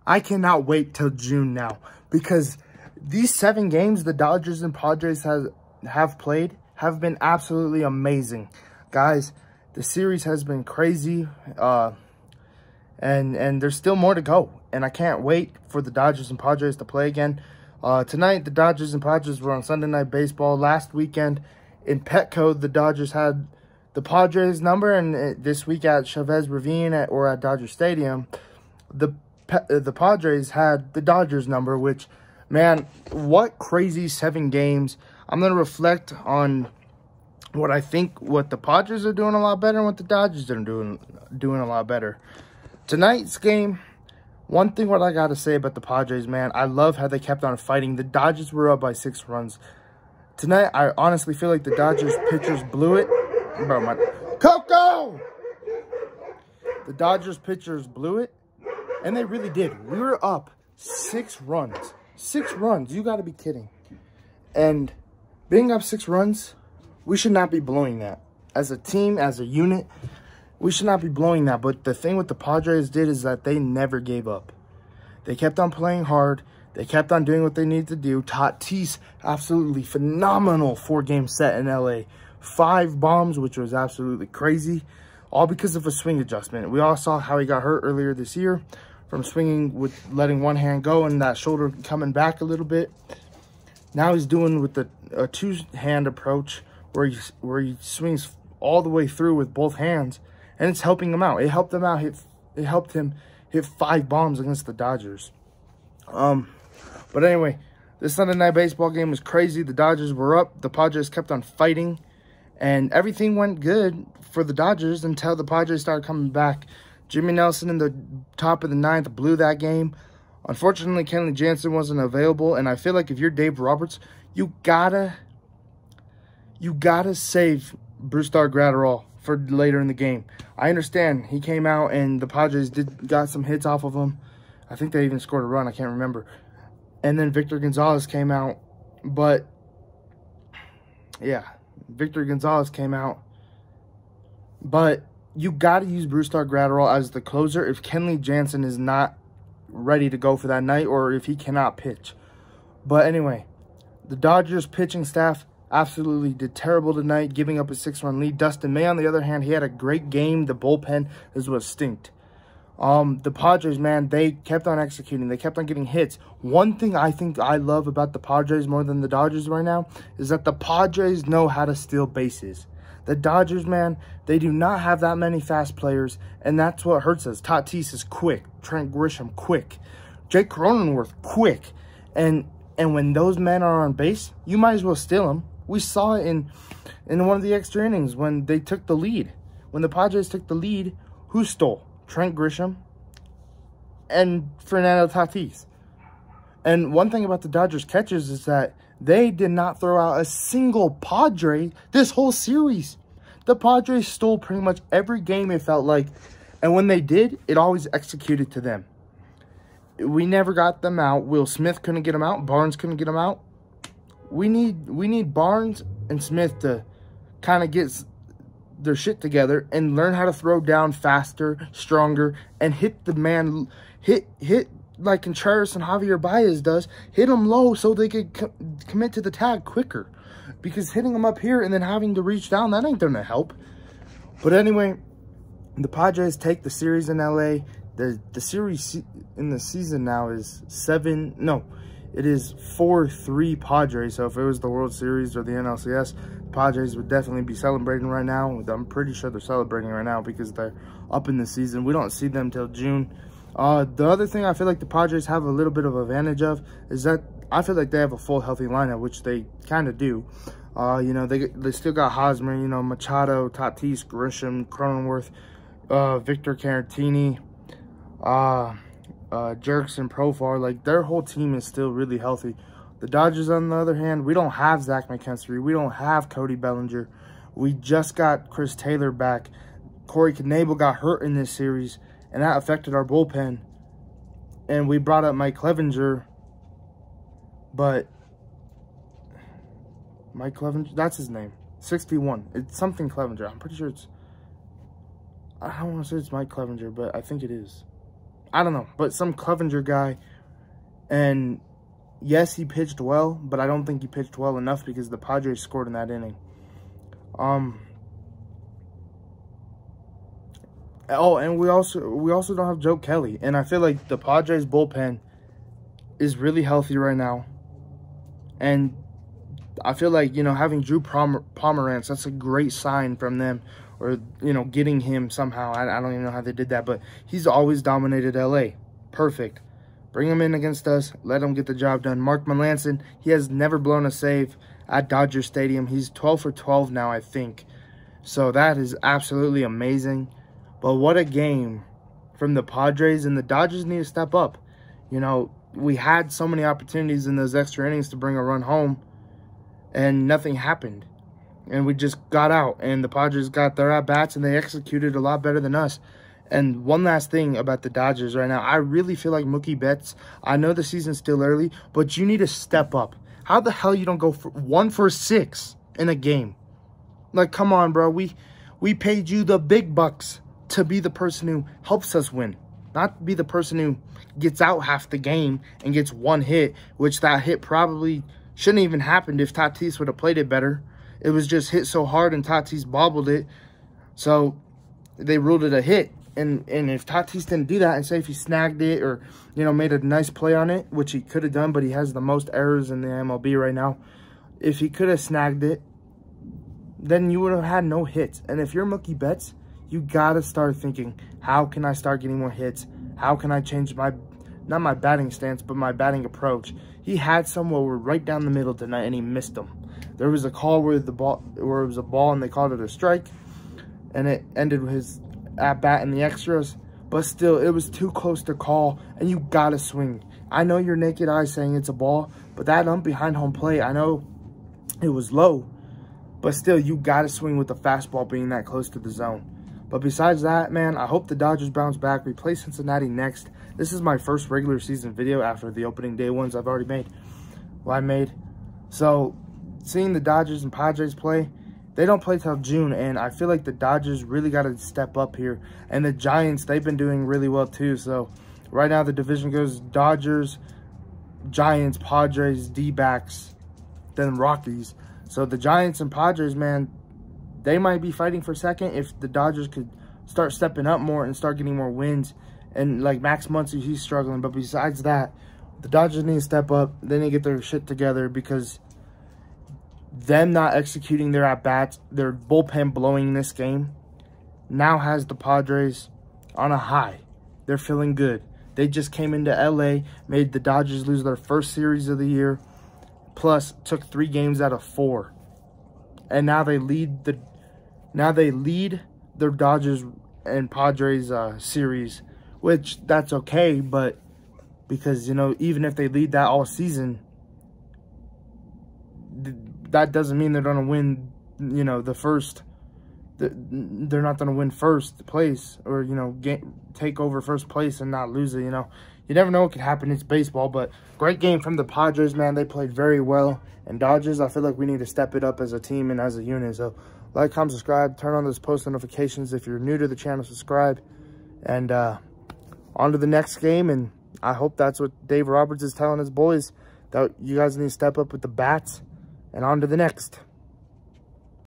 I cannot wait till June now, because these 7 games the Dodgers and Padres have played have been absolutely amazing. Guys, the series has been crazy, and there's still more to go. And I can't wait for the Dodgers and Padres to play again. Tonight, the Dodgers and Padres were on Sunday Night Baseball. Last weekend in Petco, the Dodgers had the Padres number, and this week at Chavez Ravine or at Dodger Stadium, the Padres had the Dodgers number, which, man, what crazy 7 games. I'm going to reflect on what the Padres are doing a lot better and what the Dodgers are doing a lot better. Tonight's game, one thing what I got to say about the Padres, man, I love how they kept on fighting. The Dodgers were up by 6 runs. Tonight, I honestly feel like the Dodgers pitchers blew it. Bro, my Coco! The Dodgers pitchers blew it, and they really did. We were up 6 runs. 6 runs. You got to be kidding. And being up 6 runs, we should not be blowing that. As a team, as a unit, we should not be blowing that. But the thing with the Padres did is that they never gave up. They kept on playing hard. They kept on doing what they needed to do. Tatis, absolutely phenomenal 4-game set in LA. 5 bombs, which was absolutely crazy. All because of a swing adjustment. We all saw how he got hurt earlier this year from swinging with letting one hand go and that shoulder coming back a little bit. Now he's doing with a 2-hand approach where he swings all the way through with both hands, and it's helping him out. It helped him out. It helped him hit 5 bombs against the Dodgers. But anyway, this Sunday Night Baseball game was crazy. The Dodgers were up. The Padres kept on fighting, and everything went good for the Dodgers until the Padres started coming back. Jimmy Nelson in the top of the 9th blew that game. Unfortunately, Kenley Jansen wasn't available, and I feel like if you're Dave Roberts, you gotta save Brusdar Graterol for later in the game. I understand he came out and the Padres got some hits off of him. I think they even scored a run. I can't remember. And then Victor Gonzalez came out. But, yeah, Victor Gonzalez came out. But you got to use Brusdar Graterol as the closer if Kenley Jansen is not ready to go for that night or if he cannot pitch. But anyway, the Dodgers pitching staff absolutely did terrible tonight, giving up a 6-run lead. Dustin May, on the other hand, he had a great game. The bullpen is what stinked. The Padres, man, they kept on executing. They kept on getting hits. One thing I think I love about the Padres more than the Dodgers right now is that the Padres know how to steal bases. The Dodgers, man, they do not have that many fast players, and that's what hurts us. Tatis is quick. Trent Grisham, quick. Jake Cronenworth, quick. And when those men are on base, you might as well steal them. We saw it in one of the extra innings when they took the lead. When the Padres took the lead, who stole? Trent Grisham and Fernando Tatis. And one thing about the Dodgers catchers is that they did not throw out a single Padre this whole series. The Padres stole pretty much every game, it felt like. And when they did, it always executed to them. We never got them out. Will Smith couldn't get them out. Barnes couldn't get them out. We need Barnes and Smith to kind of get their shit together and learn how to throw down faster, stronger, and hit the man, hit like Contreras and Javier Baez does, hit them low so they could commit to the tag quicker. Because hitting them up here and then having to reach down, that ain't gonna help. But anyway, the Padres take the series in LA. The series in the season now is 4-3 Padres. So if it was the World Series or the NLCS, Padres would definitely be celebrating right now. I'm pretty sure they're celebrating right now because they're up in the season. We don't see them till June. The other thing I feel like the Padres have a little bit of advantage of is that I feel like they have a full healthy lineup, which they kind of do. You know, they still got Hosmer, you know, Machado, Tatis, Grisham, Cronenworth, Victor Caratini, Jerkson, Profar. Like, their whole team is still really healthy. The Dodgers, on the other hand, we don't have Zach McKinstry. We don't have Cody Bellinger. We just got Chris Taylor back. Corey Knebel got hurt in this series, and that affected our bullpen. And we brought up Mike Clevenger, but Mike Clevenger, that's his name. 61. It's something Clevenger. I'm pretty sure it's, I don't want to say it's Mike Clevenger, but I think it is. I don't know, but some Clevenger guy. And yes, he pitched well, but I don't think he pitched well enough because the Padres scored in that inning. Oh, and we also don't have Joe Kelly, and I feel like the Padres bullpen is really healthy right now. And I feel like, you know, having Drew Pomerantz, that's a great sign from them, or, you know, getting him somehow. I don't even know how they did that, but he's always dominated LA. Perfect. Bring him in against us. Let him get the job done. Mark Melancon, he has never blown a save at Dodger Stadium. He's 12 for 12 now, I think. So that is absolutely amazing. But what a game from the Padres, and the Dodgers need to step up. You know, we had so many opportunities in those extra innings to bring a run home, and nothing happened. And we just got out, and the Padres got their at-bats, and they executed a lot better than us. And one last thing about the Dodgers right now, I really feel like Mookie Betts, I know the season's still early, but you need to step up. How the hell you don't go for 1 for 6 in a game? Like, come on, bro. We paid you the big bucks to be the person who helps us win, not be the person who gets out half the game and gets one hit, which that hit probably shouldn't even happened if Tatis would have played it better. It was just hit so hard and Tatis bobbled it, so they ruled it a hit. And if Tatis didn't do that, and say if he snagged it or, you know, made a nice play on it, which he could have done, but he has the most errors in the MLB right now. If he could have snagged it, then you would have had no hits. And if you're Mookie Betts, you got to start thinking, how can I start getting more hits? How can I change my, not my batting stance, but my batting approach? He had some where we're right down the middle tonight, and he missed them. There was a call where it was a ball, and they called it a strike, and it ended with his at-bat in the extras. But still, it was too close to call, and you got to swing. I know your naked eye saying it's a ball, but that ump behind home plate, I know it was low, but still, you got to swing with the fastball being that close to the zone. But besides that, man, I hope the Dodgers bounce back. We play Cincinnati next. This is my first regular season video after the opening day ones I've already made. Well, I made. So, seeing the Dodgers and Padres play, they don't play till June, and I feel like the Dodgers really got to step up here. And the Giants, they've been doing really well too. So, right now the division goes Dodgers, Giants, Padres, D-backs, then Rockies. So, the Giants and Padres, man, they might be fighting for second if the Dodgers could start stepping up more and start getting more wins. And like Max Muncy, he's struggling. But besides that, the Dodgers need to step up. They need to get their shit together, because them not executing their at-bats, their bullpen blowing this game, now has the Padres on a high. They're feeling good. They just came into LA, made the Dodgers lose their first series of the year, plus took 3 games out of 4. And now they lead their Dodgers and Padres series, which that's okay, but because, you know, even if they lead that all season, that doesn't mean they're going to win, you know, they're not going to win first place, or, you know, take over first place and not lose it, you know. You never know what could happen. It's baseball, but great game from the Padres, man. They played very well. And Dodgers, I feel like we need to step it up as a team and as a unit. So, like, comment, subscribe, turn on those post notifications. If you're new to the channel, subscribe. And on to the next game. And I hope that's what Dave Roberts is telling his boys, that you guys need to step up with the bats. And on to the next.